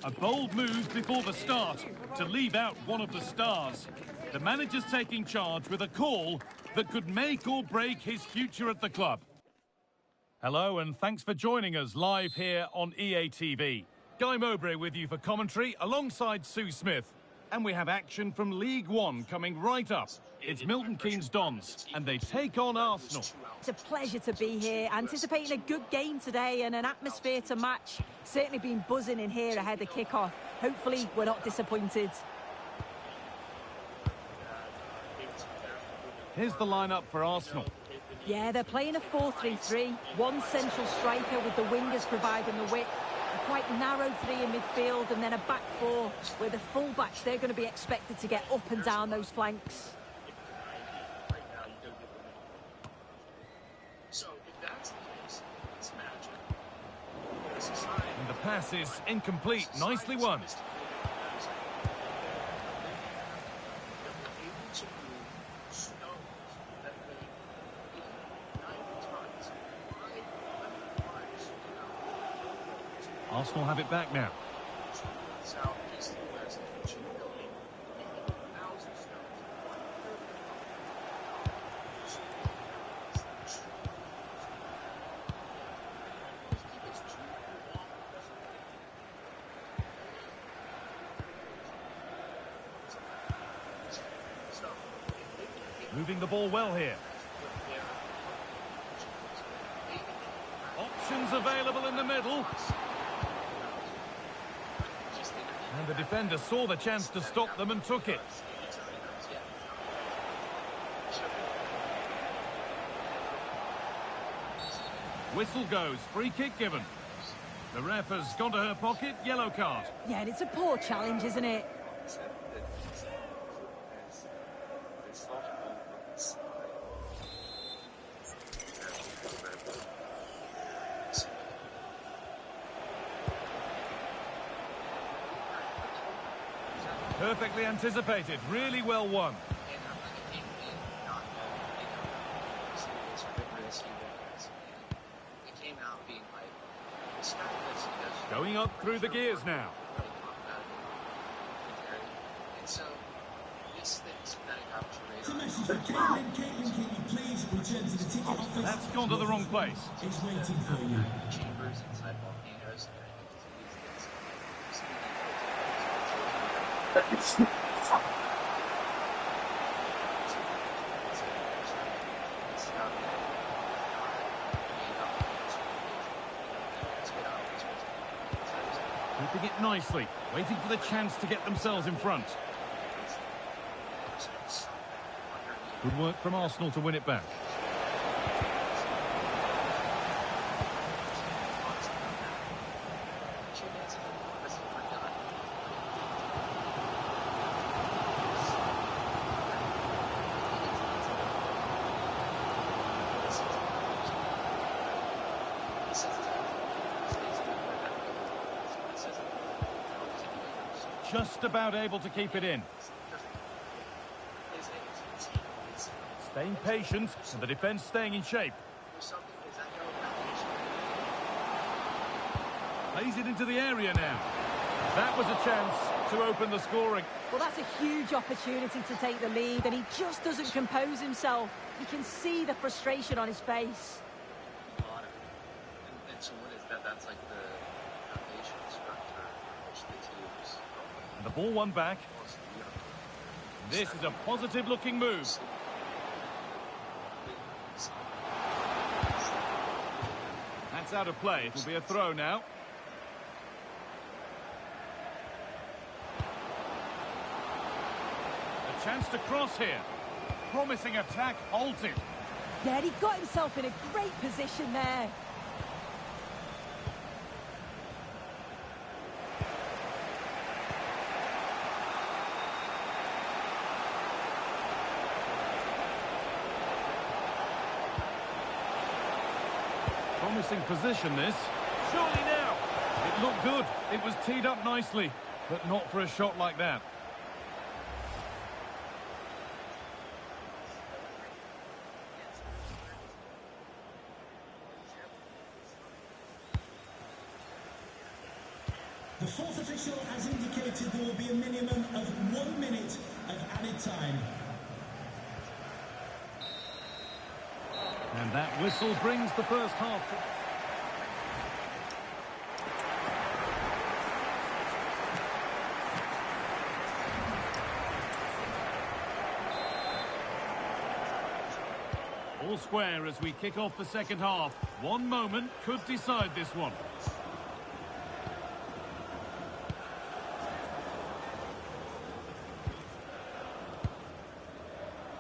A bold move before the start to leave out one of the stars. The manager's taking charge with a call that could make or break his future at the club. Hello and thanks for joining us live here on EA TV. Guy Mowbray with you for commentary alongside Sue Smith. And we have action from League One coming right up. It's Milton Keynes Dons, and they take on Arsenal. It's a pleasure to be here, anticipating a good game today and an atmosphere to match. Certainly been buzzing in here ahead of kick-off. Hopefully we're not disappointed. Here's the lineup for Arsenal. Yeah, they're playing a 4-3-3. One central striker with the wingers providing the width. A quite narrow three in midfield and then a back four where the full-backs, they're going to be expected to get up and down those flanks. And the pass is incomplete. Nicely won. Arsenal have it back now. Moving the ball well here. Options available in the middle. And the defender saw the chance to stop them and took it. Whistle goes, free kick given. The ref has gone to her pocket, yellow card. Yeah, and it's a poor challenge, isn't it? Perfectly anticipated, really well won. Going up through the gears now. That's gone to the wrong place. It's waiting for you. Keeping it nicely, waiting for the chance to get themselves in front. Good work from Arsenal to win it back. Just about able to keep it in. Staying patient and the defence staying in shape. Plays it into the area now. That was a chance to open the scoring. Well, that's a huge opportunity to take the lead, and he just doesn't compose himself. You can see the frustration on his face. That's like the foundation structure which they use. And the ball won back. This is a positive-looking move. That's out of play. It'll be a throw now. A chance to cross here. Promising attack halted. Yeah, he got himself in a great position there. Promising position, this. Surely now. It looked good. It was teed up nicely, but not for a shot like that. The fourth official has indicated there will be a minimum of 1 minute of added time. And that whistle brings the first half. All square as we kick off the second half. One moment could decide this one.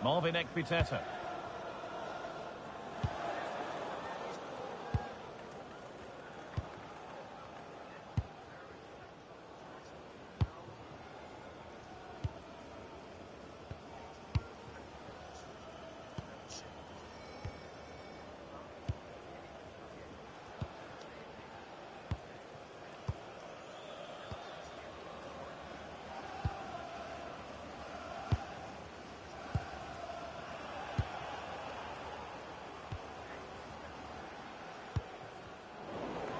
Marvin Ekpiteta.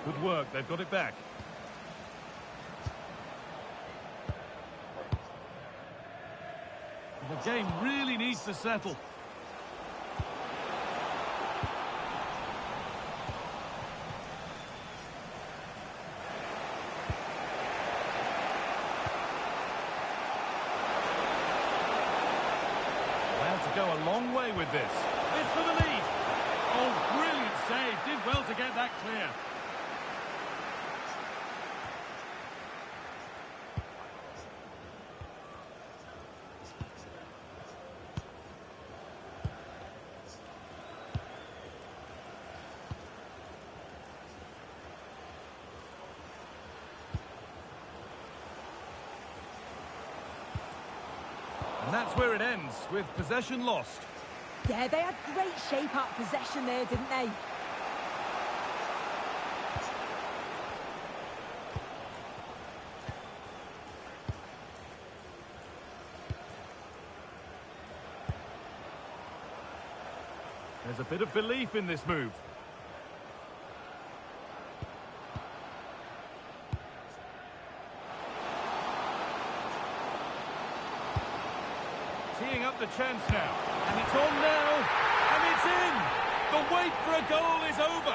Good work, they've got it back. The game really needs to settle. Allowed to go a long way with this. It's for the lead. Oh, brilliant save. Did well to get that clear. And that's where it ends, with possession lost. Yeah, they had great shape out possession there, didn't they? There's a bit of belief in this move. Teeing up the chance now, and it's on now, and it's in! The wait for a goal is over!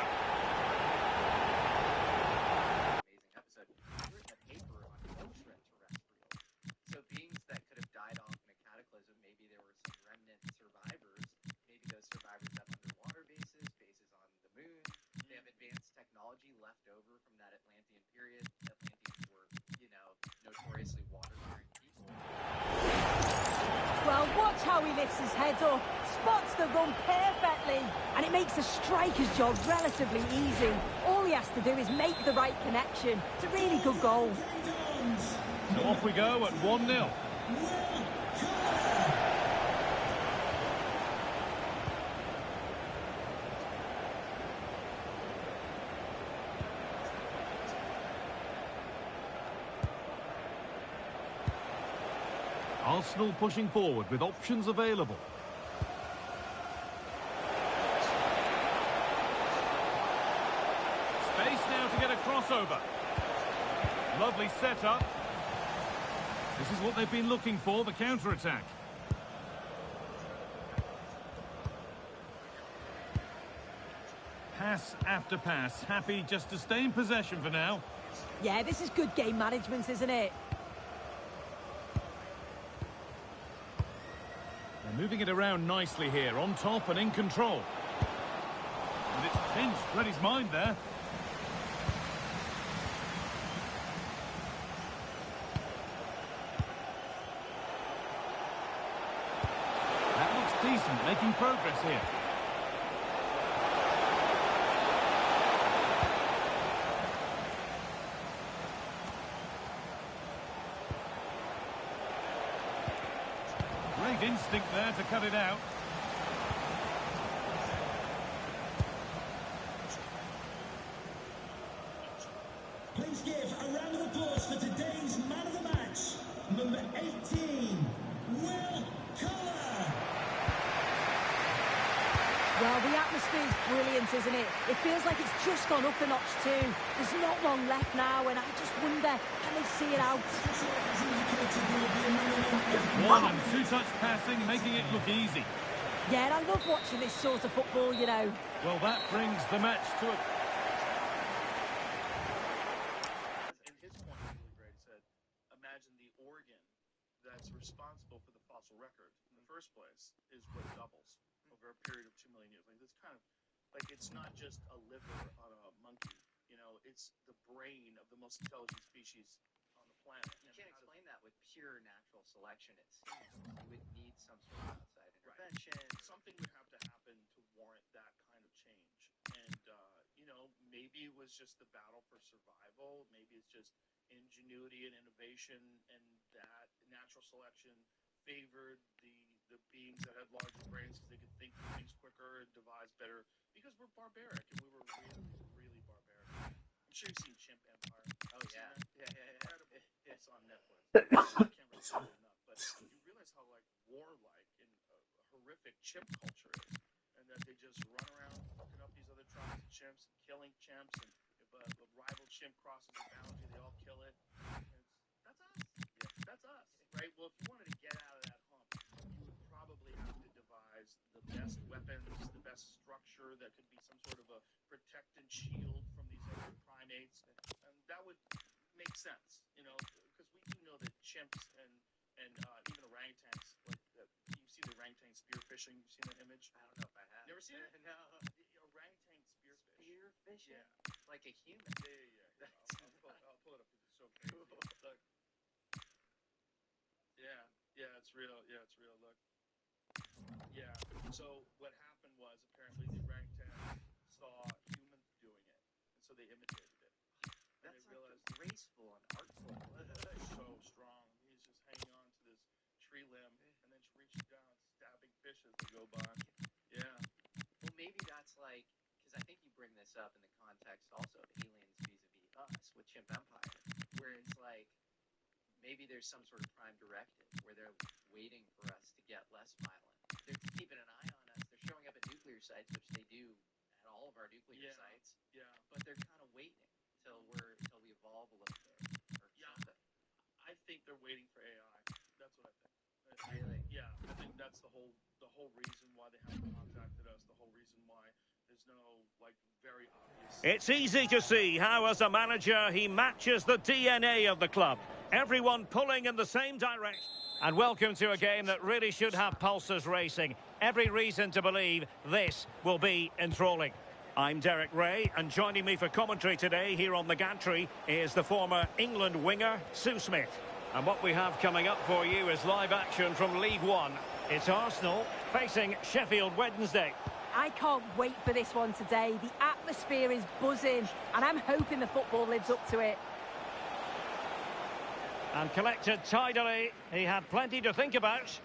Amazing episode. We've written a paper on extraterrestrials. So beings that could have died off in a cataclysm, maybe there were some remnant survivors. Maybe those survivors have underwater bases, bases on the moon. They have advanced technology left over from that Atlantean period. Atlanteans were, you know, notoriously water-bearing people. Well, watch how he lifts his head up, spots the run perfectly, and it makes the striker's job relatively easy. All he has to do is make the right connection. It's a really good goal. So off we go at 1-0. Arsenal pushing forward with options available. Space now to get a crossover. Lovely setup. This is what they've been looking for, the counter-attack. Pass after pass, happy just to stay in possession for now. Yeah, this is good game management, isn't it? They're moving it around nicely here, on top and in control. And it's pinched, read his mind there. That looks decent, making progress here. Great instinct there to cut it out. Please give a round of applause for today's man of the match, number 18, Will Cullen. Well, the atmosphere is brilliant, isn't it? It feels like it's just gone up a notch too. There's not long left now, and I just wonder, can they see it out? One and two-touch passing, making it look easy. Yeah, and I love watching this sort of football, you know. Well, that brings the match to a... And his point was really great. He said, imagine the organ that's responsible for the fossil record in the first place is what doubles over a period of 2 million years. Like, it's kind of like, it's not just a liver on a monkey, you know, it's the brain of the most intelligent species on the planet. You can't explain that with pure natural selection, it seems. You would need some sort of outside intervention. Something would have to happen to warrant that kind of change. And, you know, maybe it was just the battle for survival. Maybe it's just ingenuity and innovation, and that natural selection favored the beings that had larger brains because they could think things quicker and devise better, because we're barbaric, and we were really, really barbaric. I'm sure you've seen Chimp Empire. Oh, yeah. Incredible. It's on Netflix. I can't recommend it enough, but you realize how, like, warlike and horrific chimp culture is, and that they just run around fucking up these other tribes of chimps, killing chimps, and if a rival chimp crosses the boundary, they all kill it. And that's us. Yeah, that's us, right? Well, if you wanted to get out of that hump, you would probably have to devise the best weapons, the best structure that could be some sort of a protect and shield from these other primates, and that would make sense, you know, because we do know that chimps and even orangutans, like you've seen the orangutan spearfishing. You've seen that image? I don't know if I have. Never seen it? No. The orangutan spearfish. Spearfishing? Yeah. Like a human? Yeah. I'll pull it up because it's so crazy. Look. Yeah, it's real. Yeah, it's real. Look. Yeah. So what happened was, apparently the orangutans saw humans doing it, and so they imitated it. And That's they realized graceful and artful. so strong. He's just hanging on to this tree limb and then reaching down and stabbing fish as they go by. Yeah. Well, maybe that's like, because I think you bring this up in the context also of aliens vis-a-vis us with Chimp Empire, where it's like, maybe there's some sort of prime directive where they're waiting for us to get less violent. They're keeping an eye on us. They're showing up at nuclear sites, which they do at all of our nuclear sites. Yeah. But they're kind of waiting until we evolve a little bit or something. I think they're waiting for AI. That's what I think. Really? Yeah, I think that's the whole reason why they haven't contacted us. The whole reason why there's no, like, very obvious. It's easy to see how, as a manager, he matches the DNA of the club. Everyone pulling in the same direction. And welcome to a game that really should have pulses racing. Every reason to believe this will be enthralling. I'm Derek Ray, and joining me for commentary today here on the gantry is the former England winger, Sue Smith. And what we have coming up for you is live action from League One. It's Arsenal facing Sheffield Wednesday. I can't wait for this one today. The atmosphere is buzzing, and I'm hoping the football lives up to it. And collected tidily. He had plenty to think about.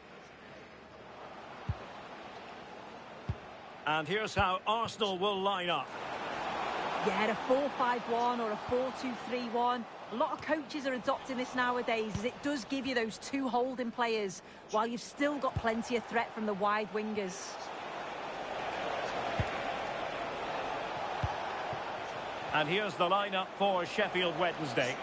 And here's how Arsenal will line up. Yeah, a 4-5-1 or a 4-2-3-1. A lot of coaches are adopting this nowadays, as it does give you those two holding players, while you've still got plenty of threat from the wide wingers. And here's the lineup for Sheffield Wednesday.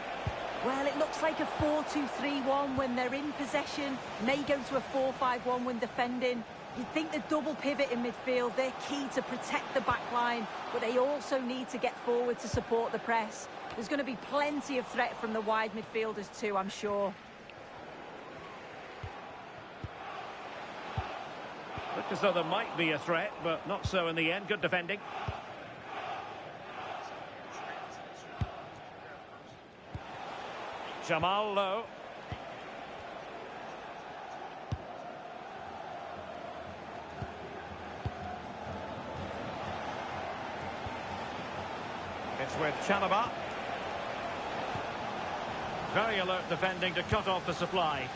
Well, it looks like a 4-2-3-1 when they're in possession. May go to a 4-5-1 when defending. You'd think the double pivot in midfield, they're key to protect the back line, but they also need to get forward to support the press. There's going to be plenty of threat from the wide midfielders too, I'm sure. Looked as though there might be a threat, but not so in the end. Good defending. Jamal Lowe. It's with Chalobah. Very alert defending to cut off the supply.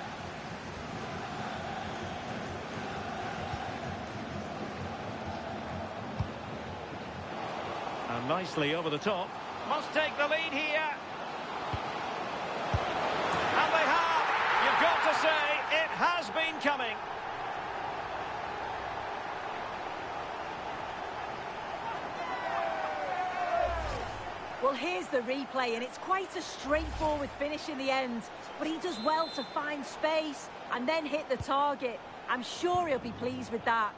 And nicely over the top. Must take the lead here. And they have. You've got to say, it has been coming. here's the replay, and it's quite a straightforward finish in the end. But he does well to find space and then hit the target. I'm sure he'll be pleased with that.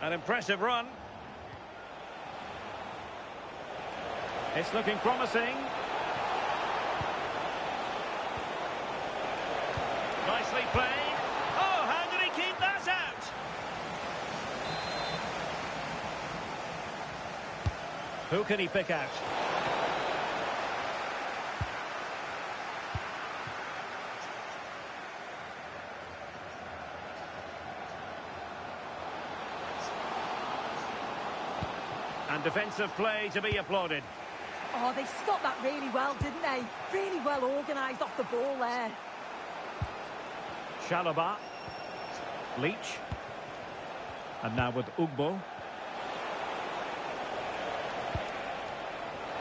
An impressive run. It's looking promising. Nicely played. Oh, how did he keep that out? Who can he pick out? And defensive play to be applauded. Oh, they stopped that really well, didn't they? Really well organised off the ball there. Chalobah. Leach. And now with Ugbo.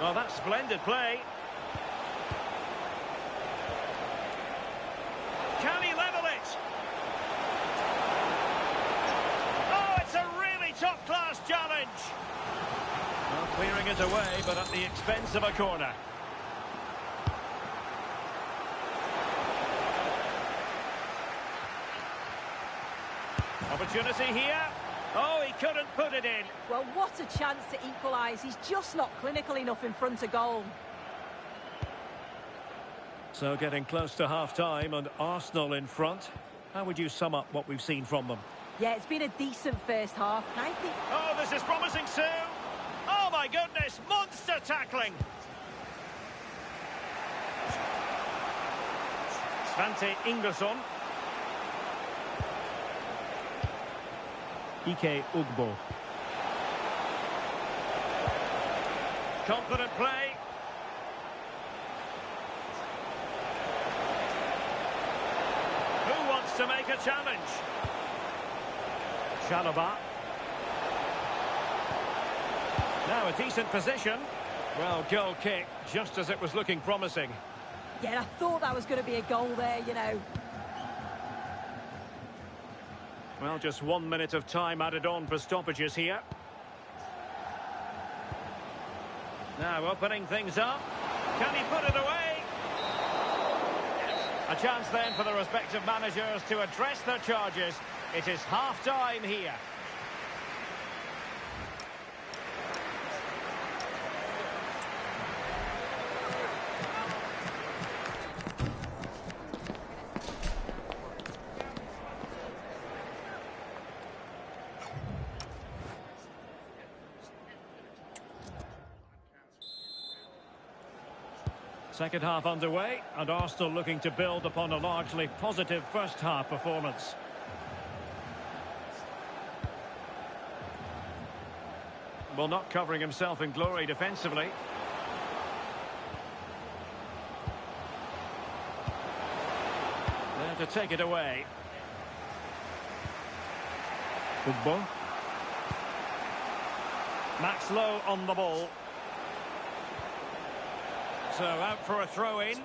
Oh, that's splendid play. Can he level it? Oh, it's a really top-class challenge. Well, clearing it away, but at the expense of a corner. Opportunity here. Oh, he couldn't put it in. Well, what a chance to equalise. He's just not clinical enough in front of goal. So getting close to half-time and Arsenal in front. How would you sum up what we've seen from them? Yeah, it's been a decent first half. And I think... Oh, this is promising, Sue. Oh, my goodness. Monster tackling. Svante Ingesson. Ike Ugbo. Confident play. Who wants to make a challenge? Chalobah. Now a decent position. Well, goal kick, just as it was looking promising. Yeah, I thought that was going to be a goal there, you know. Well, just 1 minute of time added on for stoppages here. Now opening things up. Can he put it away? A chance then for the respective managers to address their charges. It is half-time here. Second half underway, and Arsenal looking to build upon a largely positive first half performance. Well, not covering himself in glory defensively. There to take it away. Ugbo. Max Lowe on the ball. So out for a throw-in.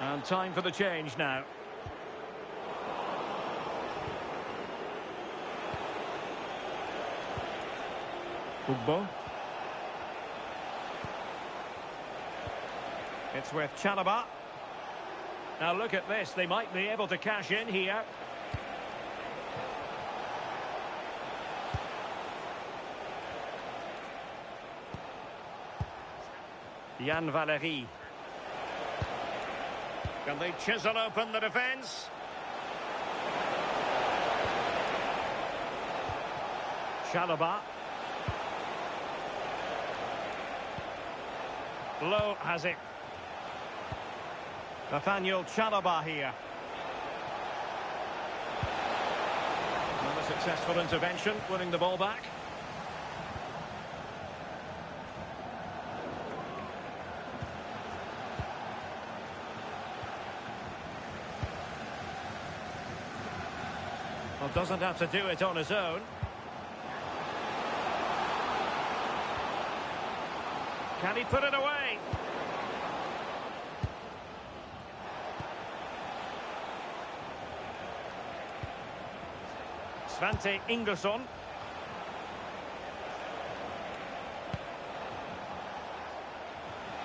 And time for the change now. Ugbo. It's with Chalobah. Now look at this, they might be able to cash in here. Yann Valery. Can they chisel open the defence? Chalobah. Lowe has it. Nathaniel Chalobah here. Another successful intervention, winning the ball back. Well, doesn't have to do it on his own. Can he put it away? Svante Ingersson.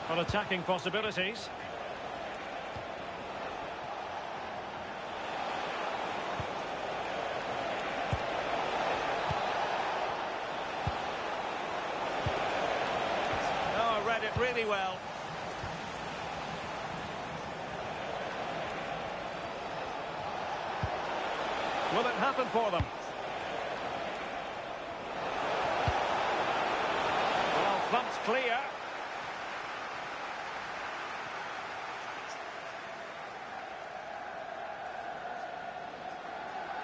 For attacking possibilities. Oh, read it really well. Will it happen for them? Well, thumped clear.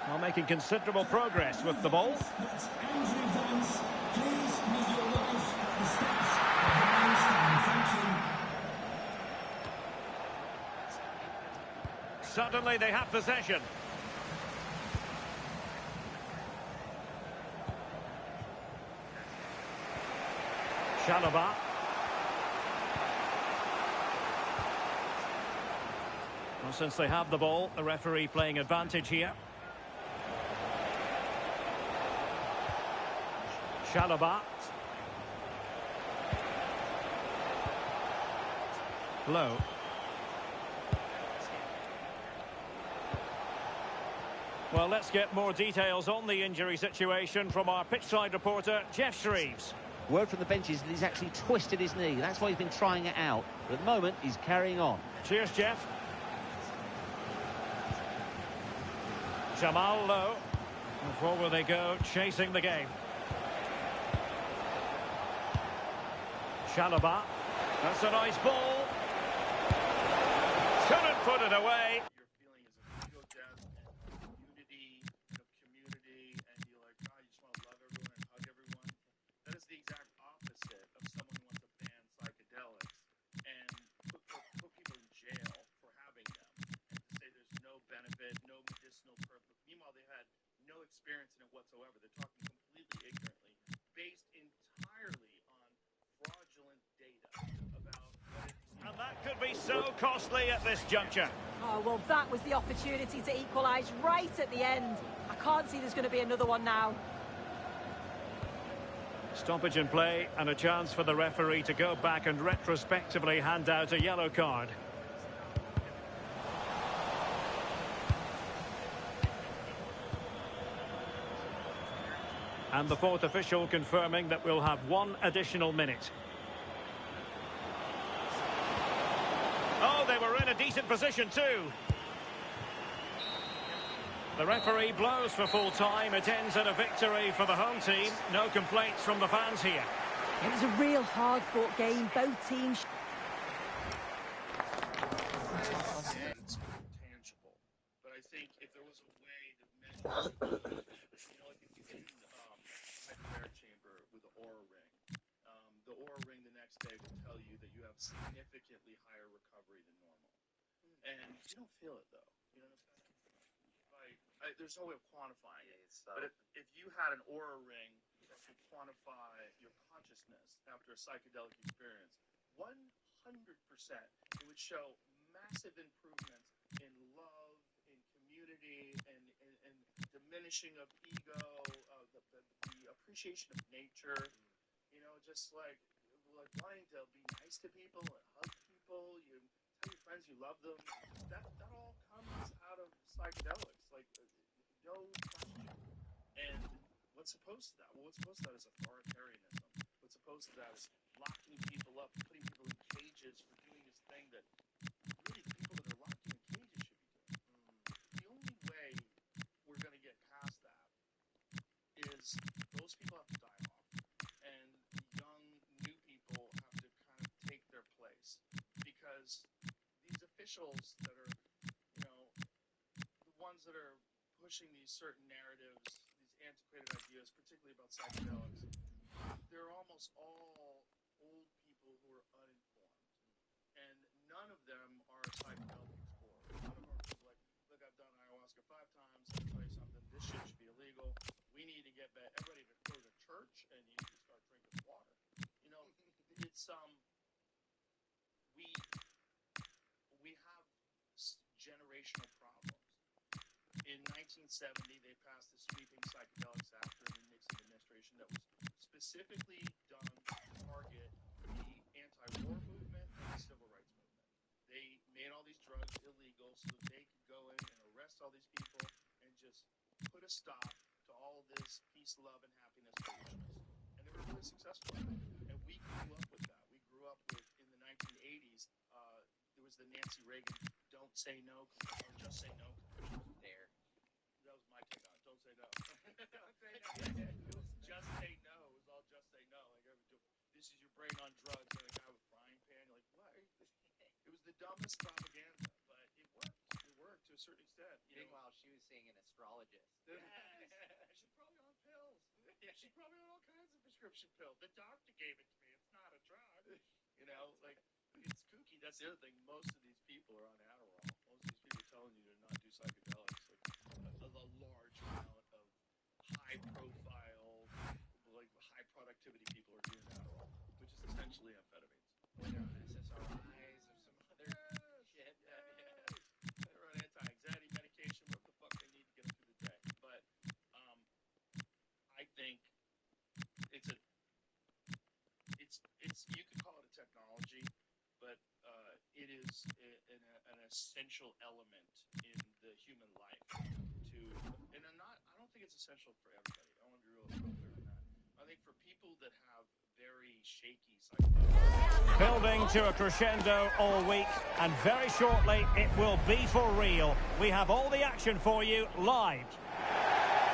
Well, making considerable progress with the ball. That's Andrew Vance. Please meet your wife. The steps of the bandstand. Thank you. Suddenly they have possession. Chalobah. Well, since they have the ball, the referee playing advantage here. Chalobah. Low. Well, let's get more details on the injury situation from our pitchside reporter, Jeff Shreves. Word from the benches that he's actually twisted his knee. That's why he's been trying it out. But at the moment, he's carrying on. Cheers, Jeff. Jamal Lowe. And forward they go, chasing the game. Chalobah. That's a nice ball. Couldn't put it away. Your feeling is of ego death and unity, community, and you're like, God, you just want to love everyone and hug everyone. That is the exact opposite of someone who wants to ban psychedelics and put people in jail for having them, and to say there's no benefit, no medicinal purpose. Meanwhile, they had no experience in it whatsoever. They're talking completely ignorantly, based entirely on fraudulent data about what it. And that could be so costly at this juncture. Oh, well, that was the opportunity to equalise right at the end. I can't see there's going to be another one now. Stoppage in play and a chance for the referee to go back and retrospectively hand out a yellow card. And the fourth official confirming that we'll have one additional minute. Oh, they were in a decent position too. The referee blows for full time. It ends in a victory for the home team. No complaints from the fans here. It was a real hard-fought game. Both teams. It's tangible, but I think if there was a way to measure, like if you get in hyperbaric chamber with the Aura ring, the Aura ring the next day will tell you that you have significantly higher recovery than normal, and you don't feel it though. You know what I'm saying? There's no way of quantifying it. But if you had an Aura ring that could quantify your consciousness after a psychedelic experience, 100%, it would show massive improvements in love, in community, and diminishing of ego, the appreciation of nature. You know, just like wanting to be nice to people and hug people. You tell your friends you love them. That all comes out of psychedelics. Like, no question. And what's opposed to that? Well, what's opposed to that is authoritarianism. What's opposed to that is locking people up, putting people in cages for doing this thing that really the people that are locked in cages should be doing. The only way we're going to get past that is those people have to die off, and young, new people have to kind of take their place, because these officials that are, the ones that are pushing these certain narratives, these antiquated ideas, particularly about psychedelics, they're almost all old people who are uninformed, and none of them are psychedelic explorers. None of them are people like, look, I've done ayahuasca 5 times, let me tell you something, this shit should be illegal. We need to get everybody to go to church, and you need to start drinking water. It's we have generational problems. In 19 1970, they passed the Sweeping Psychedelics Act during the Nixon administration that was specifically done to target the anti-war movement and the civil rights movement. They made all these drugs illegal so that they could go in and arrest all these people and just put a stop to all of this peace, love, and happiness foolishness. And they were really successful at it. And we grew up with that. We grew up with, in the 1980s, there was the Nancy Reagan "Don't Say No" or "Just Say No" commercials. There. That was my take on it. Don't say no. Don't say no. It was just say no. It was all just say no. Like, this is your brain on drugs. And a guy with frying pan. You're like, what? It was the dumbest propaganda, but it worked. It worked to a certain extent. Meanwhile, she was seeing an astrologist. Yes. She's probably on pills. She's probably on all kinds of prescription pills. The doctor gave it to me. It's not a drug. You know, like, it's kooky. That's the other thing. Most of these people are on Adderall. Most of these people are telling you to not do psychedelics. Like, a large amount of high-profile, like, high-productivity people are doing Adderall, which is essentially amphetamines. Whether on SSRIs or some other shit. They're on anti-anxiety medication, whatever the fuck they need to get them through the day. But I think it's you could call it a technology, but it is an essential element in the human life. I don't think it's essential for everybody. I want to be real clear on that. I think for people that have very shaky psychology. Building to a crescendo all week, and very shortly it will be for real. We have all the action for you live.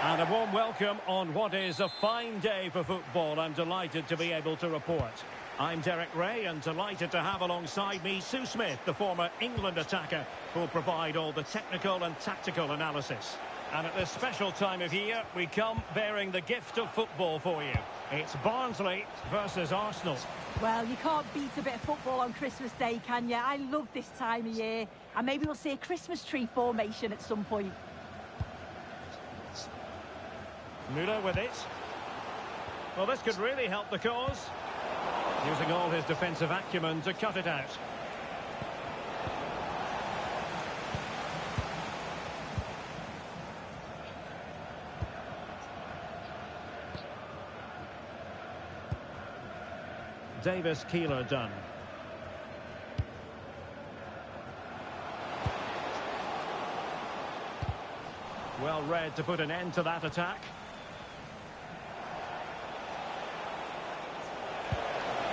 And a warm welcome on what is a fine day for football. I'm delighted to be able to report. I'm Derek Ray, and delighted to have alongside me Sue Smith, the former England attacker, who will provide all the technical and tactical analysis. And at this special time of year, we come bearing the gift of football for you. It's Barnsley versus Arsenal. Well, you can't beat a bit of football on Christmas Day, can you? I love this time of year. And maybe we'll see a Christmas tree formation at some point. Müller with it. Well, this could really help the cause. Using all his defensive acumen to cut it out. Davis Keeler done. Well read to put an end to that attack.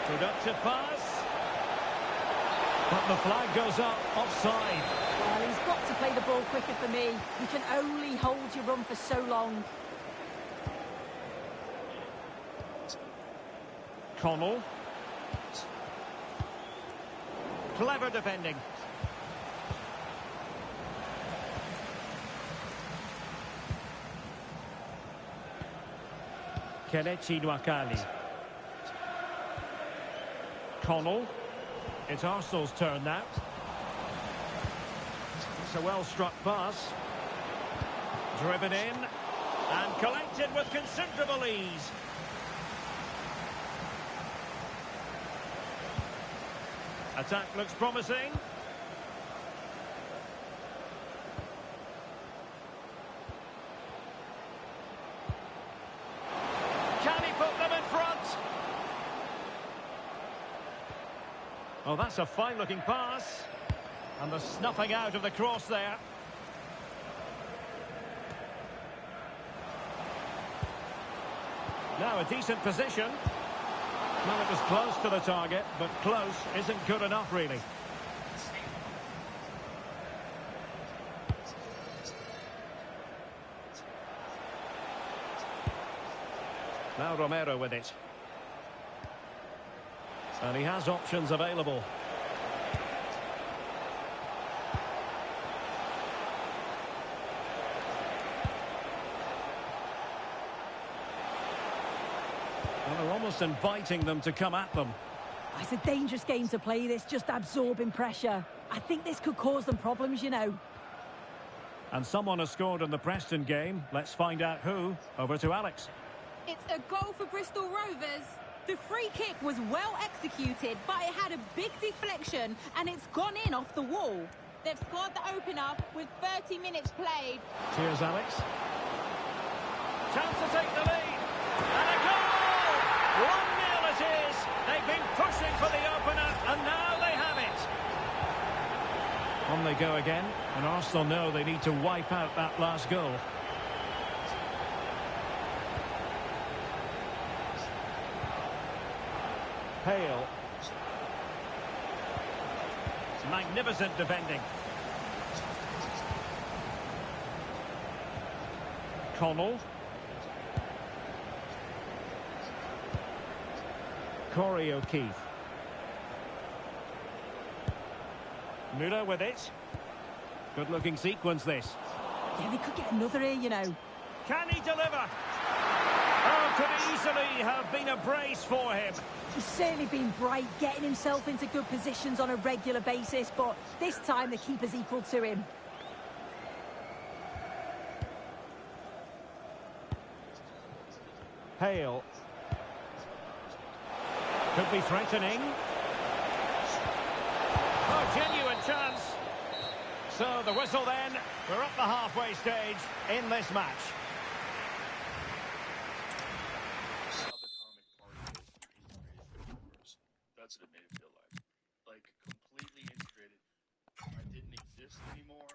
Productive pass. But the flag goes up, offside. Well, he's got to play the ball quicker for me. You can only hold your run for so long. Connell. Clever defending. Kelechi Nwakali. Connell. It's Arsenal's turn now. It's a well-struck pass. Driven in and collected with considerable ease. Attack looks promising. Can he put them in front? Oh, that's a fine-looking pass. And the snuffing out of the cross there. Now a decent position. Well, it was close to the target, but close isn't good enough, really. Now Romero with it. And he has options available. Well, they're almost inviting them to come at them. It's a dangerous game to play this, just absorbing pressure. I think this could cause them problems, you know. And someone has scored in the Preston game. Let's find out who. Over to Alex. It's a goal for Bristol Rovers. The free kick was well executed, but it had a big deflection and it's gone in off the wall. They've scored the opener with 30 minutes played. Cheers, Alex. Chance to take the lead. And a goal! 1-0 it is. They've been pushing for the opener, and now they have it. On they go again, and Arsenal know they need to wipe out that last goal. Hale. Magnificent defending. Connell. Corey O'Keefe. Müller with it. Good looking sequence this. Yeah, they could get another here, you know. Can he deliver? Oh, could easily have been a brace for him. He's certainly been bright, getting himself into good positions on a regular basis, but this time the keeper's equal to him. Hale. Could be threatening. Oh, genuine chance. So the whistle then. We're up the halfway stage in this match. That's what it made it feel like. Like, completely integrated. I didn't exist anymore.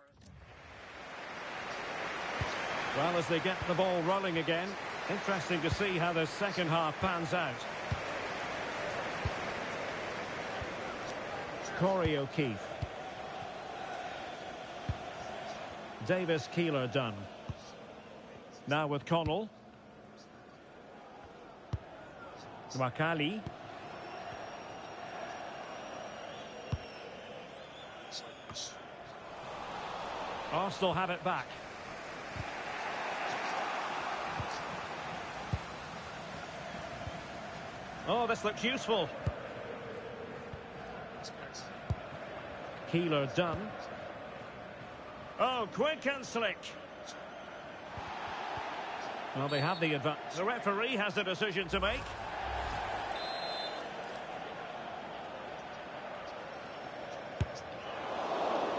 Well, as they get the ball rolling again, interesting to see how the second half pans out. Corey O'Keefe. Davis Keeler done. Now with Connell. Wakali. Arsenal have it back. Oh, this looks useful. Keeler done. Oh, quick and slick. Well, they have the advantage. The referee has a decision to make.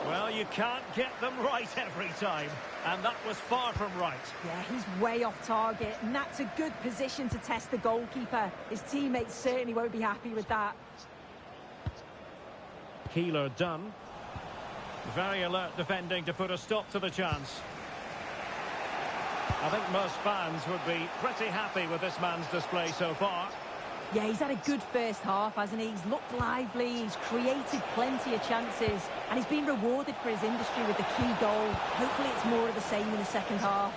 Well, you can't get them right every time, and that was far from right. Yeah, he's way off target, and that's a good position to test the goalkeeper. His teammates certainly won't be happy with that. Keeler done. Very alert defending to put a stop to the chance. I think most fans would be pretty happy with this man's display so far. Yeah, he's had a good first half, hasn't he? He's looked lively, he's created plenty of chances, and he's been rewarded for his industry with the key goal. Hopefully it's more of the same in the second half.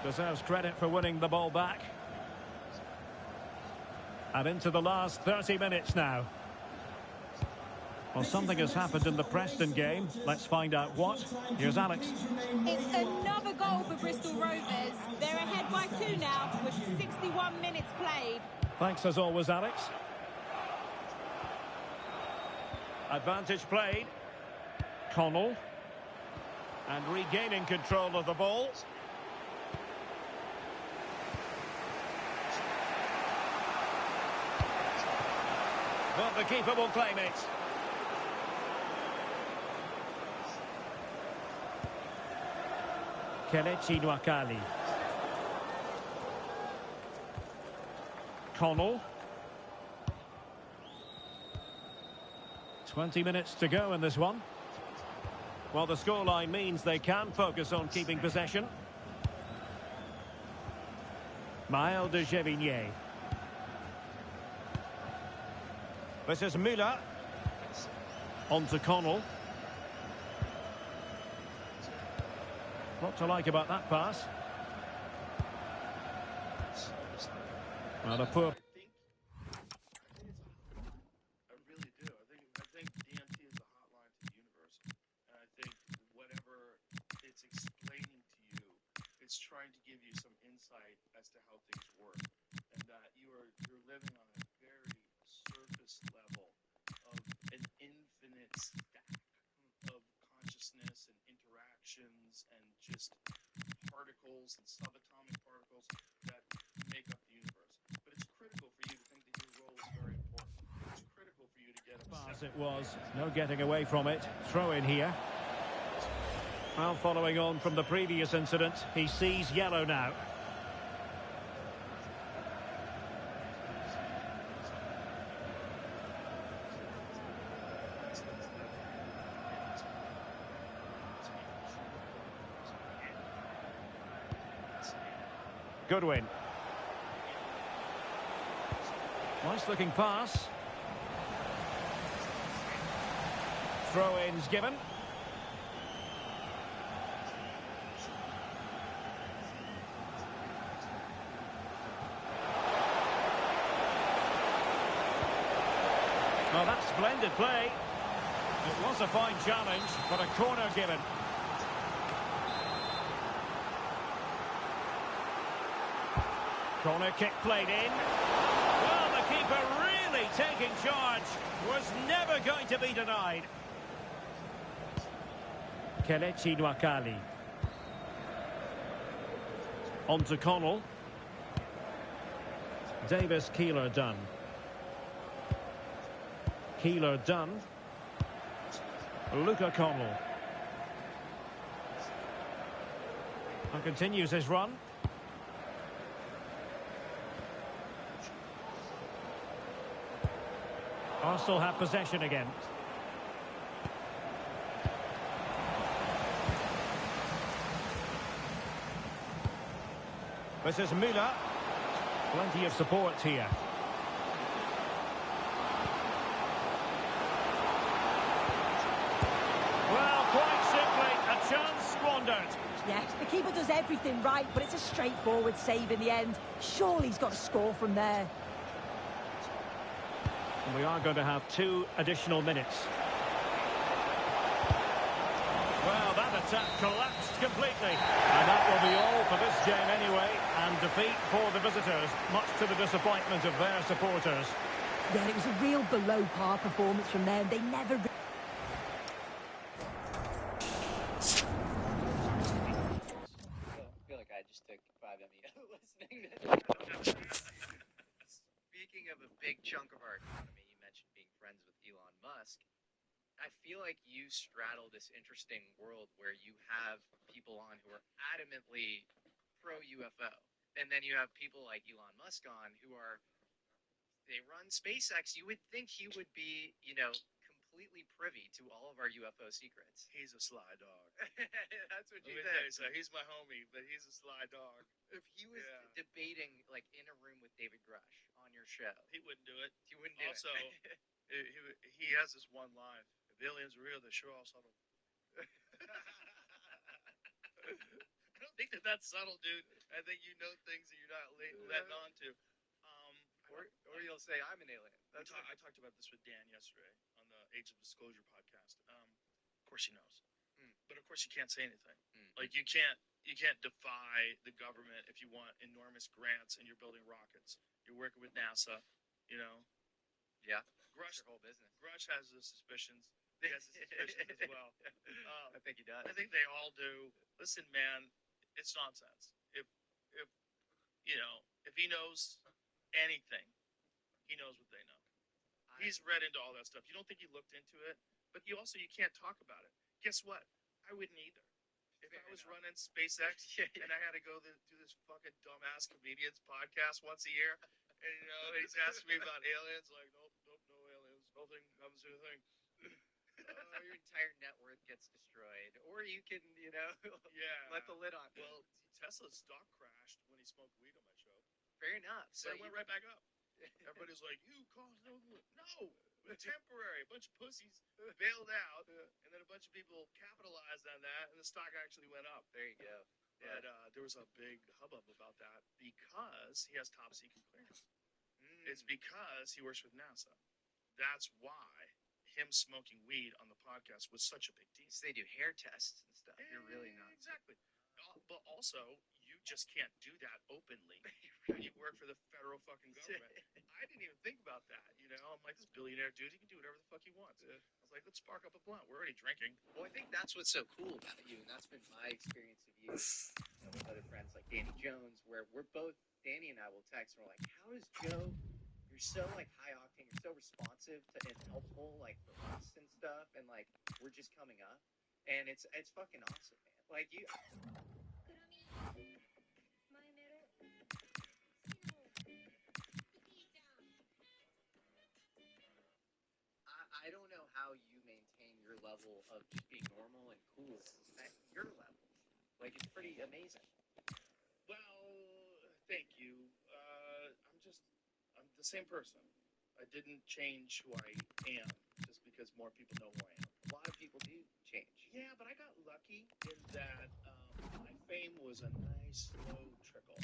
Deserves credit for winning the ball back. And into the last 30 minutes now. Well, something has happened in the Preston game. Let's find out what. Here's Alex. It's another goal for Bristol Rovers. They're ahead by 2 now with 61 minutes played. Thanks as always, Alex. Advantage played. Connell. And regaining control of the ball. But the keeper will claim it. Kelechi Nwakali. Connell. 20 minutes to go in this one. Well, the scoreline means they can focus on keeping possession. Maël de Gévigné. This is Müller. On to Connell. What to like about that pass? Well, a poor... I really do. I think DMT is a hotline to the universe. And I think whatever it's explaining to you, it's trying to give you some insight as to how things work. And that you're living on a very surface level of an infinite stack of consciousness and interactions and just particles and subatomic particles that make up the universe. But it's critical for you to think that your role is very important. It's critical for you to get obsessed as it was. No getting away from it. Throw in here. Well, following on from the previous incident, he sees yellow now. Goodwin. Nice looking pass. Throw-ins given. Well, that's splendid play. It was a fine challenge, but a corner given. Corner kick played in. Well, the keeper really taking charge. Was never going to be denied. Kelechi Nwakali. On to Connell. Davis Keeler-Dunn. Keeler-Dunn. Luca Connell. And continues his run. Arsenal have possession again. This is Müller. Plenty of support here. Well, quite simply, a chance squandered. Yeah, the keeper does everything right, but it's a straightforward save in the end. Surely he's got to score from there. And we are going to have 2 additional minutes. Well, that attack collapsed completely. And that will be all for this game anyway. And defeat for the visitors, much to the disappointment of their supporters. Yeah, it was a real below-par performance from them. They never... I feel like I just took 5 ME listening to Speaking of a big chunk of our economy, you mentioned being friends with Elon Musk. I feel like you straddle this interesting world where you have people on who are adamantly pro-UFO. And then you have people like Elon Musk on who are, they run SpaceX. You would think he would be, you know, completely privy to all of our UFO secrets. He's a sly dog. That's what you Let me tell you think. something. He's my homie, but he's a sly dog. If he was debating, like, in a room with David Grush on your show, He wouldn't do it. you wouldn't do Also, it. he has this one line. If aliens are real, they sure all subtle. I don't think that's subtle, dude. I think you know things that you're not letting on to. Or you'll say, I'm an alien. I talked about this with Dan yesterday on the Age of Disclosure podcast. Of course he knows. But of course you can't say anything. Like you can't defy the government if you want enormous grants and you're building rockets. You're working with NASA, you know. Yeah. Grush, Your whole business. Grush has his suspicions. He has his suspicions as well. I think he does. I think they all do. Listen, man, it's nonsense. If you know, if he knows anything, he knows what they know. He's read into all that stuff. You don't think he looked into it? But you can't talk about it. Guess what? I wouldn't either. If I was running SpaceX and I had to go do this fucking dumbass comedians podcast once a year, and you know, he's asking me about aliens, like, nope, no aliens, nothing happens to a thing. Your entire net worth gets destroyed. Or you can, you know, let the lid on. Well, Tesla's stock crashed when he smoked weed on my show. Fair enough. So it went right back up. Everybody's like, you caused no good. No, temporary. A bunch of pussies bailed out, and then a bunch of people capitalized on that, and the stock actually went up. There you go. But there was a big hubbub about that because he has top secret clearance. It's because he works with NASA. That's why him smoking weed on the podcast was such a big deal. So they do hair tests and stuff. You're really not. Exactly. But also, you just can't do that openly. You work for the federal fucking government. I didn't even think about that, you know? I'm like, this billionaire dude, he can do whatever the fuck he wants. I was like, let's spark up a blunt. We're already drinking. Well, I think that's what's so cool about you, and that's been my experience of you, with other friends like Danny Jones, where we're both, Danny and I will text, and we're like, how is Joe, your you're so like high octane, you're so responsive to and helpful like for us and stuff, and like we're just coming up, and it's fucking awesome, man. Like you. I don't know how you maintain your level of just being normal and cool at your level. Like, it's pretty amazing. Well, thank you. I'm the same person. I didn't change who I am just because more people know who I am. A lot of people do change. Yeah, but I got lucky in that my fame was a nice, slow trickle.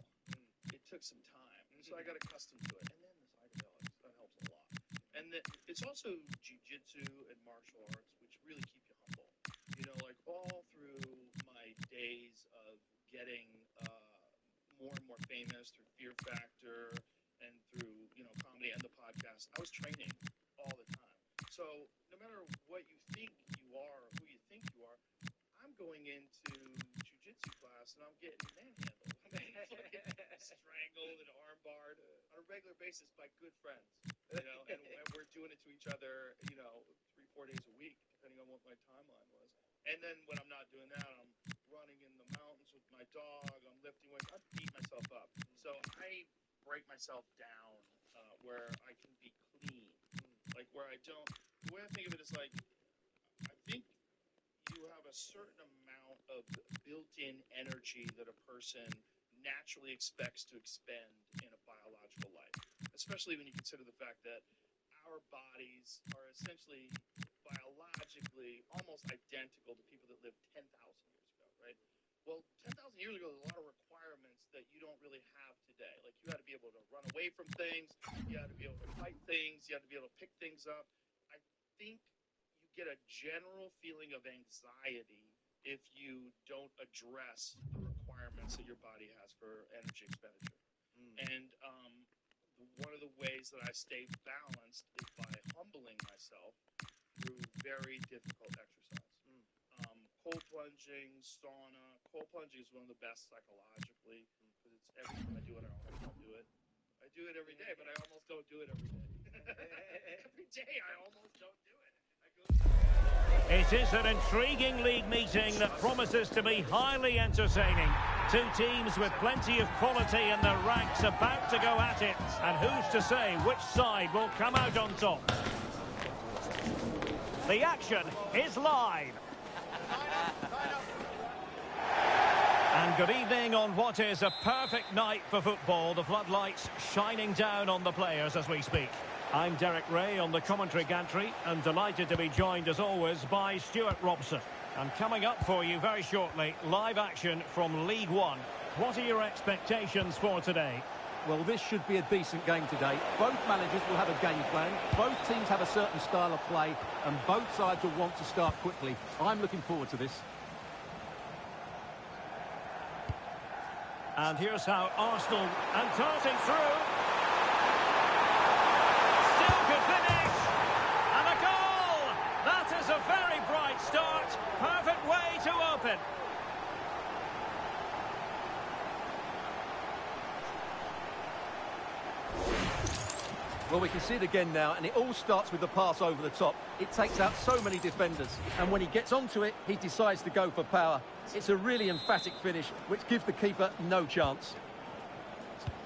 It took some time, so I got accustomed to it. And then the psychedelics, that helps a lot. And it's also jiu-jitsu and martial arts, which really keep you humble. You know, like all through my days of getting more and more famous through Fear Factor and through, you know, comedy and the podcast, I was training all the time. So no matter what you think you are, or who you think you are, I'm going into jiu-jitsu class and I'm getting manhandled. I'm getting strangled and armbarred on a regular basis by good friends. You know, and we're doing it to each other, you know, 3-4 days a week, depending on what my timeline was. And then when I'm not doing that, I'm running in the mountains with my dog, I'm lifting weights, I beat myself up. So I break myself down where I can be clean. Like where I don't, the way I think of it is like, I think you have a certain amount of built-in energy that a person naturally expects to expend in a biological life, especially when you consider the fact that our bodies are essentially biologically almost identical to people that lived 10,000 years ago, right? Well, 10,000 years ago, there's a lot of requirements that you don't really have today. Like you had to be able to run away from things, you had to be able to fight things, you had to be able to pick things up. I think you get a general feeling of anxiety if you don't address the requirements that your body has for energy expenditure. And one of the ways that I stay balanced is by humbling myself through very difficult exercise. Cold plunging, sauna. Cold plunging is one of the best psychologically because it's every time I do it, I almost don't do it. I do it every day, but I almost don't do it every day. Every day, I almost don't do it. It is an intriguing league meeting that promises to be highly entertaining. Two teams with plenty of quality in their ranks about to go at it. And who's to say which side will come out on top? The action is live. And good evening on what is a perfect night for football. The floodlights shining down on the players as we speak. I'm Derek Ray on the commentary gantry and delighted to be joined as always by Stuart Robson. And coming up for you very shortly, live action from League One. What are your expectations for today? Well, this should be a decent game today. Both managers will have a game plan. Both teams have a certain style of play and both sides will want to start quickly. I'm looking forward to this. And here's how Arsenal, and darting through. Still could finish. And a goal! That is a very bright start. Perfect way to open. Well, we can see it again now, and it all starts with the pass over the top. It takes out so many defenders, and when he gets onto it, he decides to go for power. It's a really emphatic finish, which gives the keeper no chance.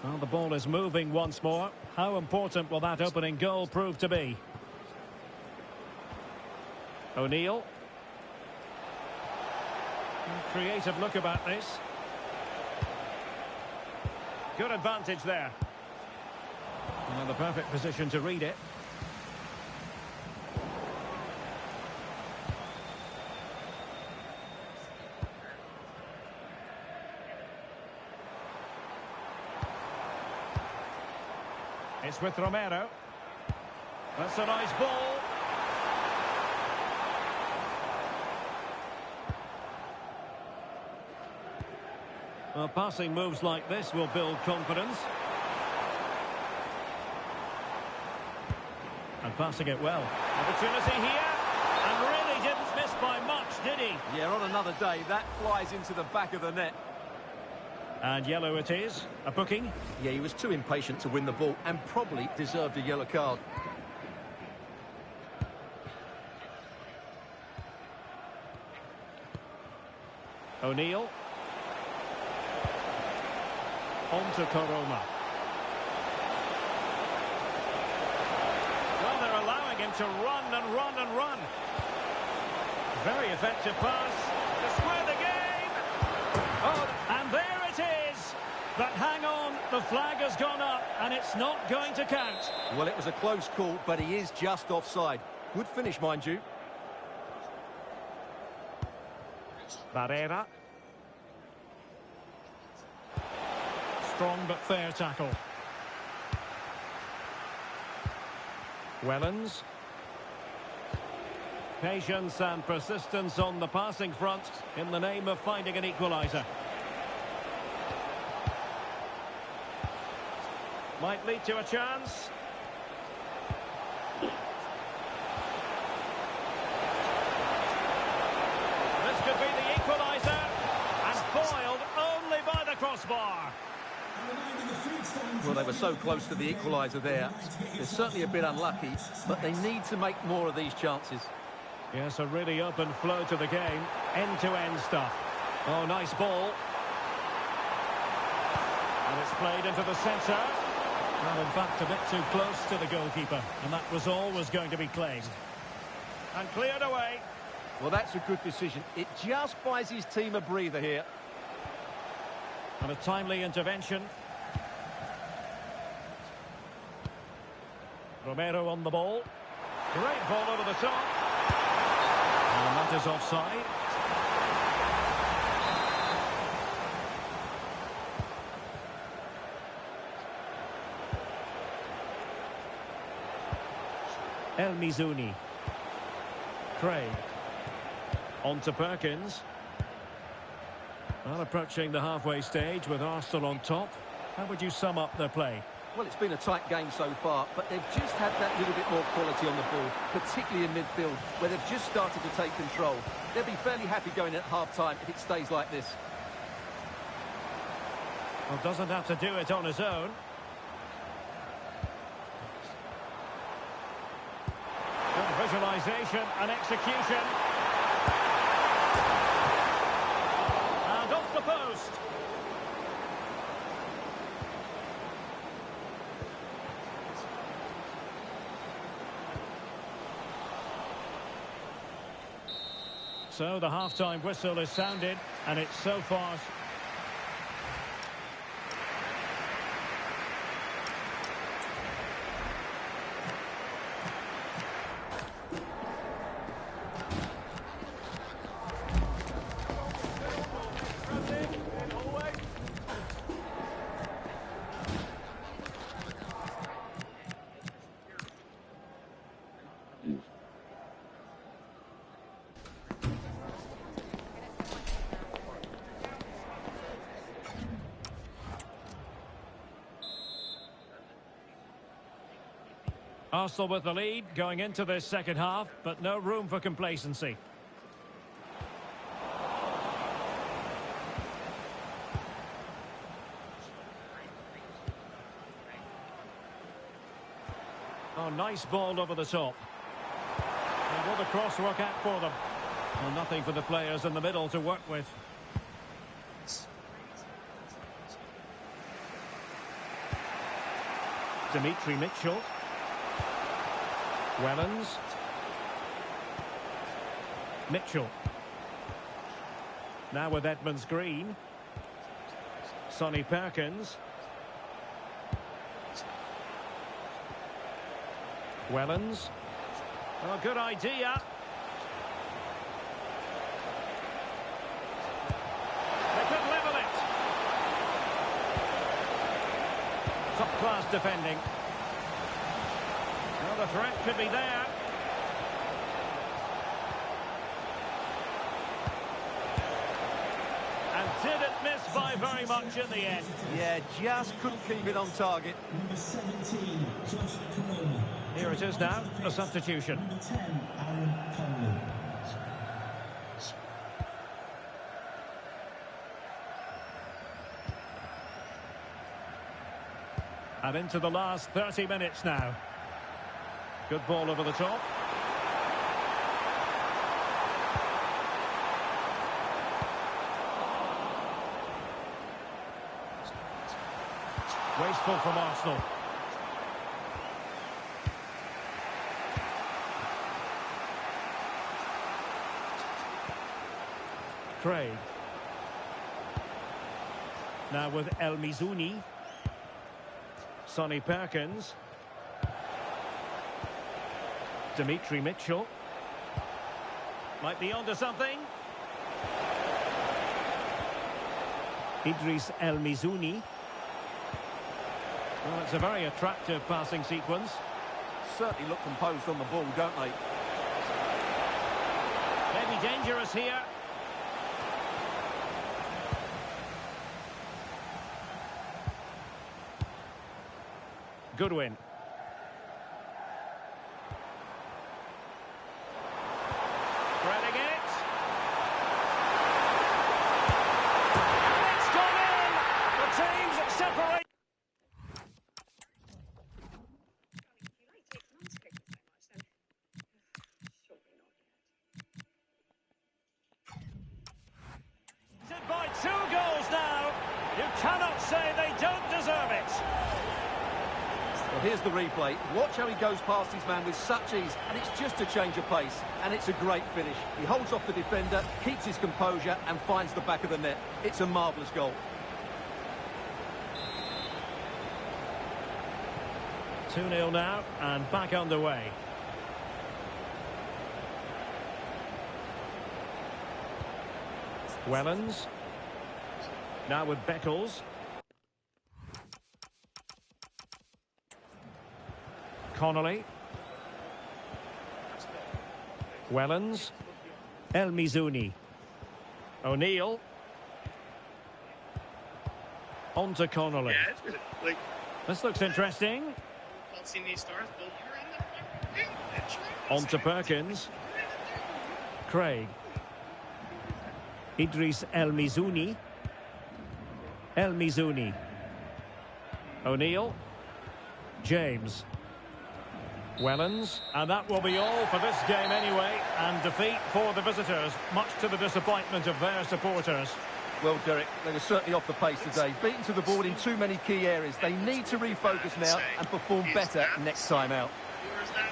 Well, the ball is moving once more. How important will that opening goal prove to be? O'Neill. Creative look about this. Good advantage there. Well, the perfect position to read it. It's with Romero. That's a nice ball. Well, passing moves like this will build confidence. And passing it well. Opportunity here. And really didn't miss by much, did he? Yeah, on another day, that flies into the back of the net. And yellow it is. A booking. Yeah, he was too impatient to win the ball and probably deserved a yellow card. O'Neill. On to Koroma. Well, they're allowing him to run and run and run. Very effective pass to square the game. Oh, and there it is. But hang on, the flag has gone up and it's not going to count. Well, it was a close call, but he is just offside. Good finish, mind you. Barrera. Strong but fair tackle. Wellens. Patience and persistence on the passing front in the name of finding an equaliser. Might lead to a chance. This could be the equaliser. And foiled only by the crossbar. Well, they were so close to the equaliser there. They're certainly a bit unlucky, but they need to make more of these chances. Yes, a really open flow to the game. End-to-end stuff. Oh, nice ball. And it's played into the centre. Well, in fact, a bit too close to the goalkeeper. And that was always going to be claimed. And cleared away. Well, that's a good decision. It just buys his team a breather here. And a timely intervention. Romero on the ball. Great ball over the top. And that is offside. El Mizuni. Craig. On to Perkins. Well, approaching the halfway stage with Arsenal on top. How would you sum up their play? Well, it's been a tight game so far, but they've just had that little bit more quality on the ball, particularly in midfield, where they've just started to take control. They'll be fairly happy going at half-time if it stays like this. Well, doesn't have to do it on his own. Good visualisation and execution. And off the post. So the half-time whistle is sounded, and it's so far... Arsenal with the lead going into this second half, but no room for complacency. Oh, nice ball over the top. And will the cross work out for them? Well, nothing for the players in the middle to work with. Dimitri Mitchell. Wellens. Mitchell. Now with Edmonds Green. Sonny Perkins. Wellens. Oh, good idea. They could level it. Top-class defending. Well, the threat could be there. And did it miss by very much in the end? Yeah, just couldn't keep it on target. Number 17, Josh Koroma. Here it is now, a substitution. Number 10, Aaron Conley. And into the last 30 minutes now. Good ball over the top. Wasteful from Arsenal. Craig. Now with El Mizouni. Sonny Perkins. Dimitri Mitchell. Might be onto something. Idris El Mizouni. Well, it's a very attractive passing sequence. Certainly look composed on the ball, don't they? Maybe dangerous here. Goodwin. Threading it. It's gone in. The teams separate. By 2 goals now. You cannot say they don't deserve it. Well, here's the replay. Watch how he goes past his man with such ease, and it's just a change of pace, and it's a great finish. He holds off the defender, keeps his composure, and finds the back of the net. It's a marvellous goal. 2-0 now, and back underway. Wellens. Now with Beckles. Connolly. Wellens. El Mizouni. O'Neill. On to Connolly. Yeah, it's good. Like, This looks interesting. I've seen these stars, but you're in the On to Perkins. Craig. Idris El Mizouni. El Mizouni. O'Neill. James. Wellens. And that will be all for this game anyway. And defeat for the visitors, much to the disappointment of their supporters. Well, Derek, they were certainly off the pace today. Beaten to the board in too many key areas. They need to refocus now and perform better next time out. Or is that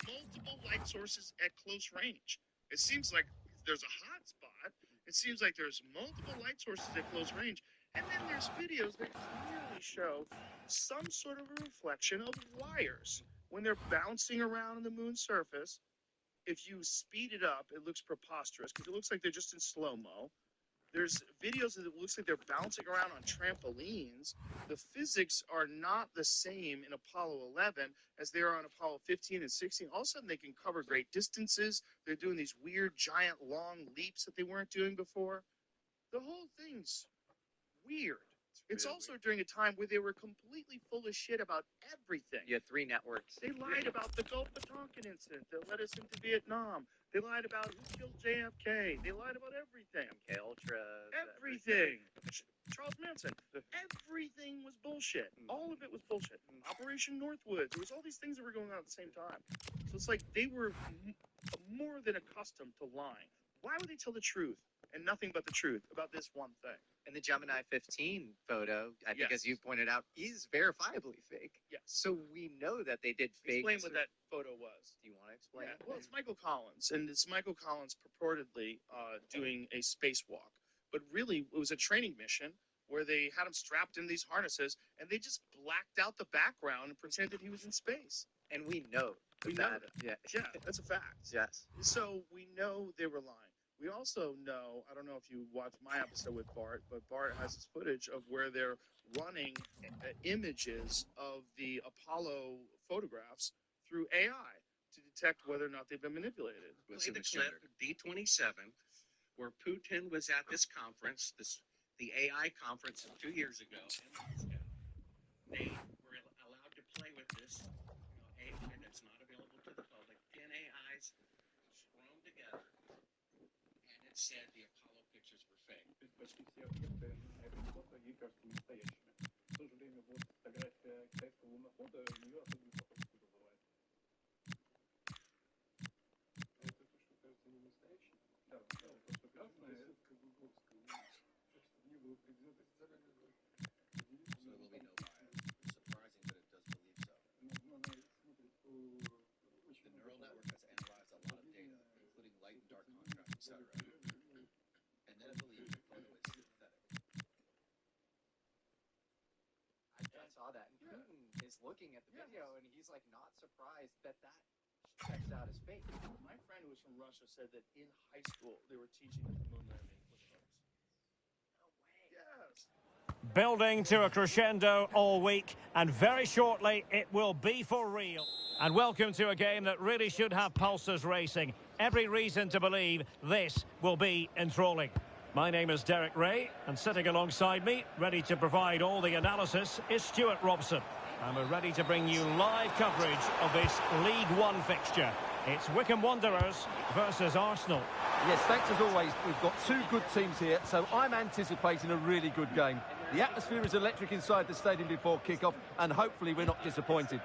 multiple light sources at close range? It seems like there's a hot spot. It seems like there's multiple light sources at close range. And then there's videos that clearly show some sort of a reflection of wires. When they're bouncing around on the moon's surface, if you speed it up, it looks preposterous because it looks like they're just in slow-mo. There's videos that it looks like they're bouncing around on trampolines. The physics are not the same in Apollo 11 as they are on Apollo 15 and 16. All of a sudden, they can cover great distances. They're doing these weird, giant, long leaps that they weren't doing before. The whole thing's weird. It's also during a time where they were completely full of shit about everything. You had 3 networks. They lied about the Gulf of Tonkin incident that led us into Vietnam. They lied about who killed JFK. They lied about everything. MK Ultra. Everything. Charles Manson. Everything was bullshit. All of it was bullshit. Operation Northwoods. There was all these things that were going on at the same time. So it's like they were more than accustomed to lying. Why would they tell the truth and nothing but the truth about this one thing? And the Gemini 15 photo, I think, as you pointed out, is verifiably fake. Yes. So we know that they did fake. Explain what that photo was. Do you want to explain? Yeah. Well, it's Michael Collins, and it's Michael Collins purportedly doing a spacewalk. But really, it was a training mission where they had him strapped in these harnesses, and they just blacked out the background and pretended he was in space. And we know We that. know that. Yeah, that's a fact. Yes. So we know they were lying. We also know, I don't know if you watched my episode with Bart, but Bart has this footage of where they're running images of the Apollo photographs through AI to detect whether or not they've been manipulated. Play the clip, D27, where Putin was at this conference, the AI conference 2 years ago. They were allowed to play with this, and it's not available to the public. 10 AIs thrown together, and it said the Apollo pictures were fake. Saw that. And Putin is looking at the video, and he's like not surprised that checks out his fate. My friend who was from Russia said that in high school they were teaching that the moon landing was hoax. No way. Yes. Building to a crescendo all week, and very shortly it will be for real. And welcome to a game that really should have pulses racing. Every reason to believe this will be enthralling. My name is Derek Ray, and sitting alongside me, ready to provide all the analysis, is Stuart Robson. And we're ready to bring you live coverage of this League One fixture. It's Wycombe Wanderers versus Arsenal. Yes, thanks as always. We've got two good teams here, so I'm anticipating a really good game. The atmosphere is electric inside the stadium before kick-off, and hopefully we're not disappointed.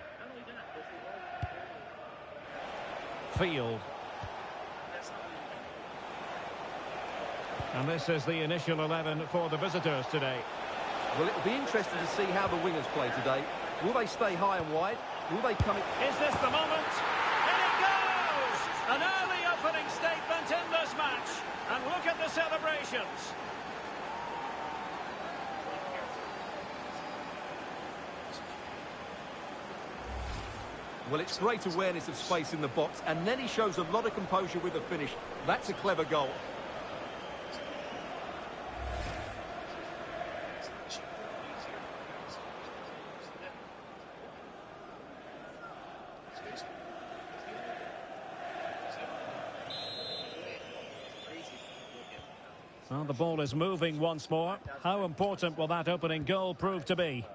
Field. And this is the initial 11 for the visitors today. Well, it'll be interesting to see how the wingers play today. Will they stay high and wide? Will they come in? Is this the moment? In it goes! An early opening statement in this match. And look at the celebrations. Well, it's great awareness of space in the box, and then he shows a lot of composure with the finish. That's a clever goal. Well, the ball is moving once more. How important will that opening goal prove to be?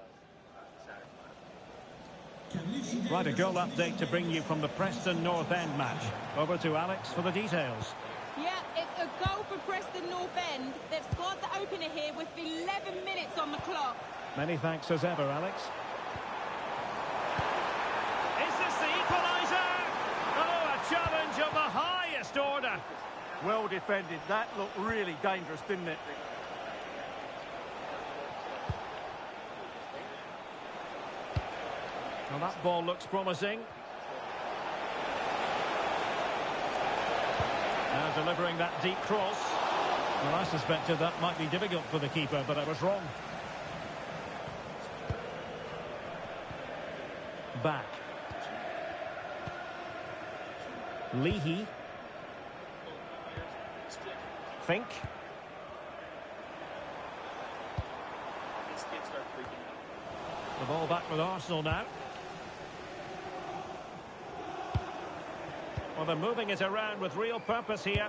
Right, a goal update to bring you from the Preston North End match. Over to Alex for the details. Yeah, it's a goal for Preston North End. They've scored the opener here with 11 minutes on the clock. Many thanks as ever, Alex. Is this the equaliser? Oh, a challenge of the highest order. Well defended. That looked really dangerous, didn't it? Well, that ball looks promising. Now delivering that deep cross. Well, I suspected that might be difficult for the keeper, but I was wrong. Back. Leahy. Fink. The ball back with Arsenal now. Well, they're moving it around with real purpose here.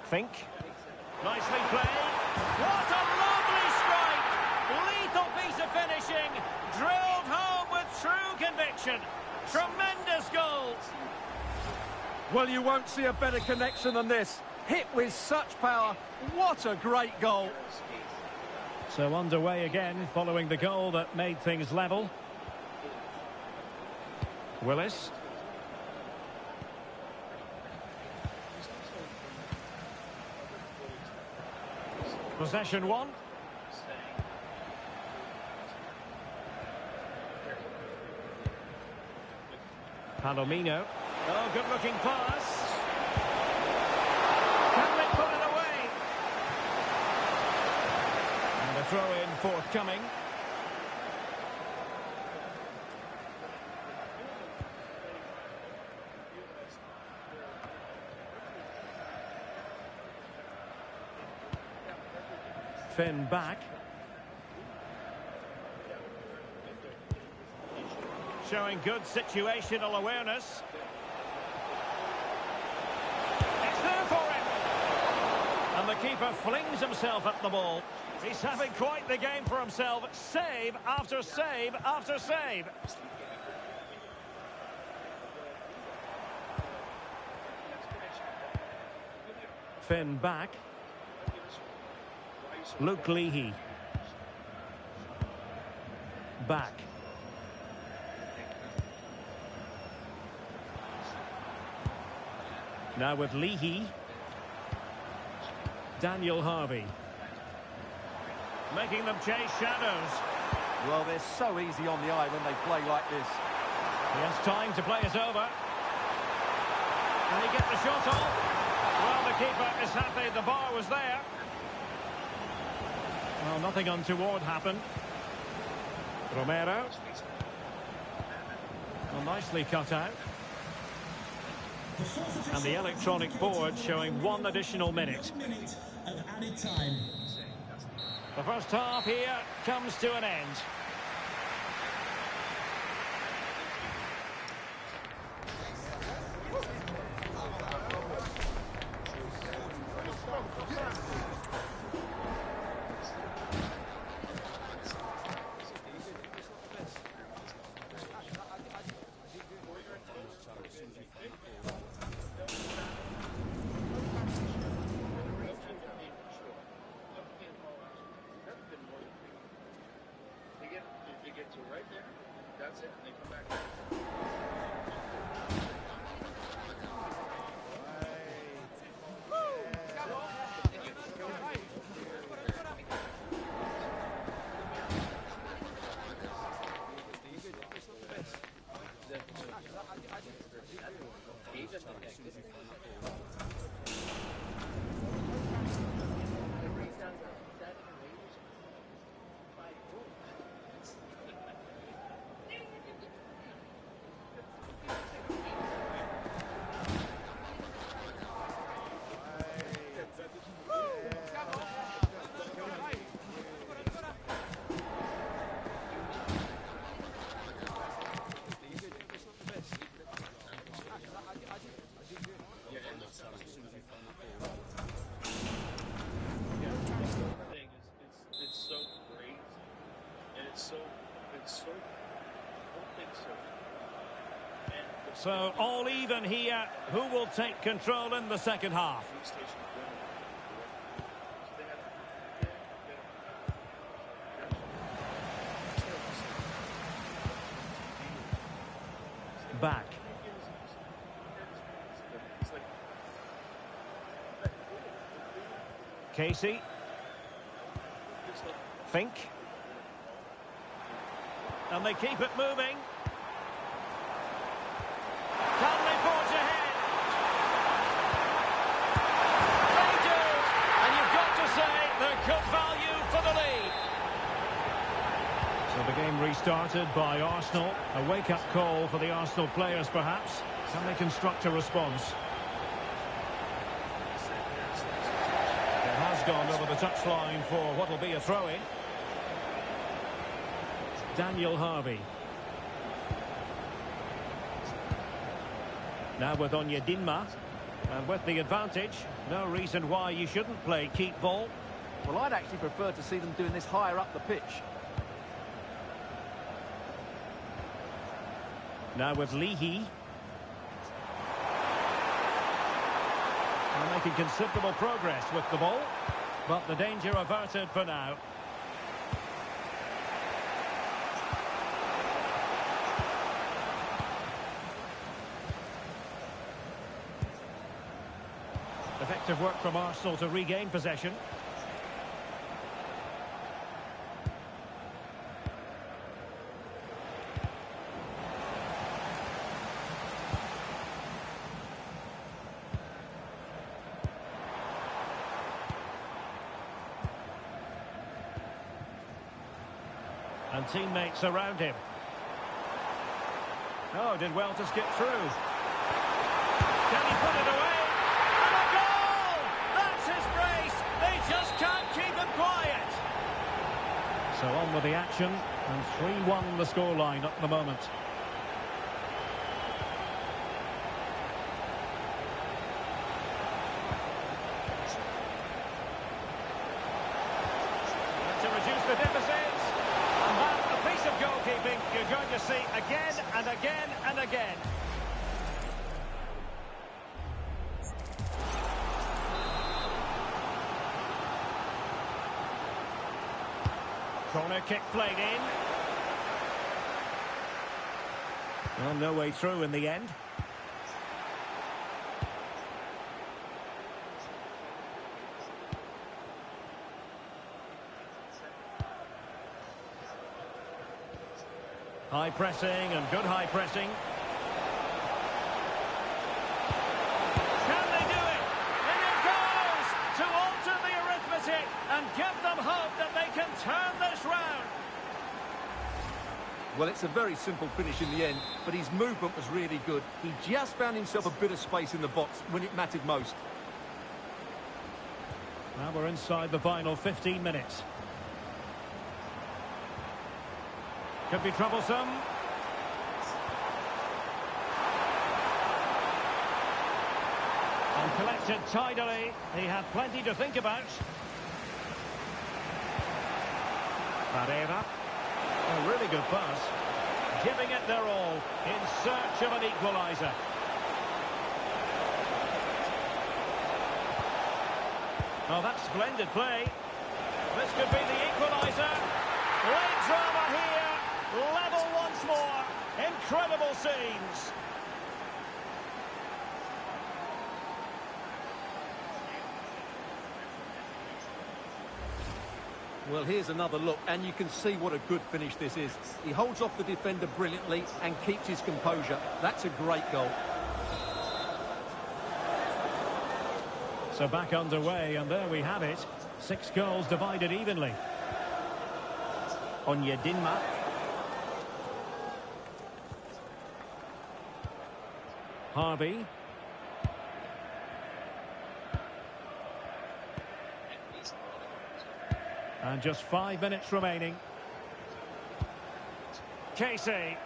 Fink. Nicely played. What a lovely strike! Lethal piece of finishing. Drilled home with true conviction. Tremendous goal. Well, you won't see a better connection than this. Hit with such power. What a great goal. So underway again following the goal that made things level. Willis. Possession one. Palomino. Oh, good-looking pass. Can they put it away? And a throw-in forthcoming. Finn back. Showing good situational awareness. It's there for him. And the keeper flings himself at the ball. He's having quite the game for himself. Save after save after save. Finn back. Luke Leahy. Back. Now with Leahy. Daniel Harvey. Making them chase shadows. Well, they're so easy on the eye when they play like this. He has time to play it over. Can he get the shot off? Well, the keeper is happy the bar was there. Well, nothing untoward happened. Romero. Well, nicely cut out. And the electronic board showing 1 additional minute. Of added time. The first half here comes to an end. They get to right there, that's it, and they come back. So all even here. Who will take control in the second half? Back. Casey. Fink. And they keep it moving. Can they forge ahead? They do! And you've got to say they're good value for the lead. So the game restarted by Arsenal. A wake-up call for the Arsenal players, perhaps. Can they construct a response? It has gone over the touchline for what will be a throw-in. Daniel Harvey. Now with Onyedinma, and with the advantage, no reason why you shouldn't play keep ball. Well, I'd actually prefer to see them doing this higher up the pitch. Now with Leahy. And making considerable progress with the ball, but the danger averted for now. Effective work from Arsenal to regain possession. And teammates around him. Oh, did well to skip through. Can he put it away? Just can't keep them quiet. So on with the action, and 3-1 the scoreline at the moment. And to reduce the deficits, and that a piece of goalkeeping you're going to see again and again and again. Corner kick played in. Well, no way through in the end. High pressing and good high pressing. Can they do it? And it goes to alter the arithmetic and give them hope that they can turn this round. Well, it's a very simple finish in the end, but his movement was really good. He just found himself a bit of space in the box when it mattered most. Now we're inside the final 15 minutes. Could be troublesome. And collected tidily. He had plenty to think about. Pereira. A really good pass. Giving it their all in search of an equaliser. Oh, that's splendid play. This could be the equaliser. Late drama here. Level once more. Incredible scenes. Well, here's another look, and you can see what a good finish this is. He holds off the defender brilliantly and keeps his composure. That's a great goal. So back underway, and there we have it. 6 goals divided evenly. Onyedinma. Harvey. And just 5 minutes remaining. Casey.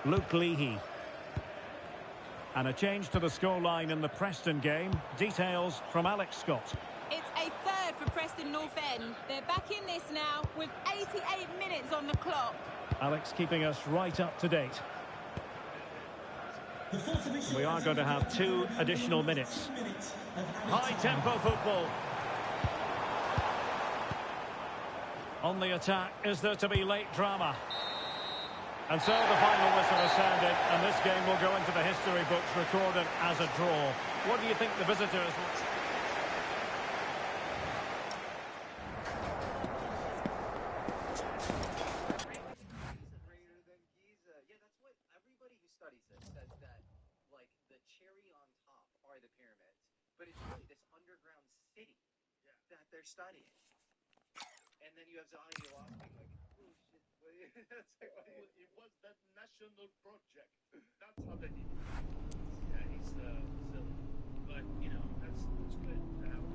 Luke Leahy. And a change to the scoreline in the Preston game. Details from Alex Scott. It's a third for Preston North End. They're back in this now with 88 minutes on the clock. Alex keeping us right up to date. We are going to have 2 additional minutes. High-tempo football. On the attack, is there to be late drama? And so the final whistle has sounded, and this game will go into the history books recorded as a draw. What do you think the visitors will... Yeah, that's what everybody who studies this says, that like the cherry on top are the pyramids, but it's really this underground city that they're studying. And then you have Zaha Hadid being like, oh shit, It was that national project. That's how they did it. Yeah, he's silly. But, you know, that's good to have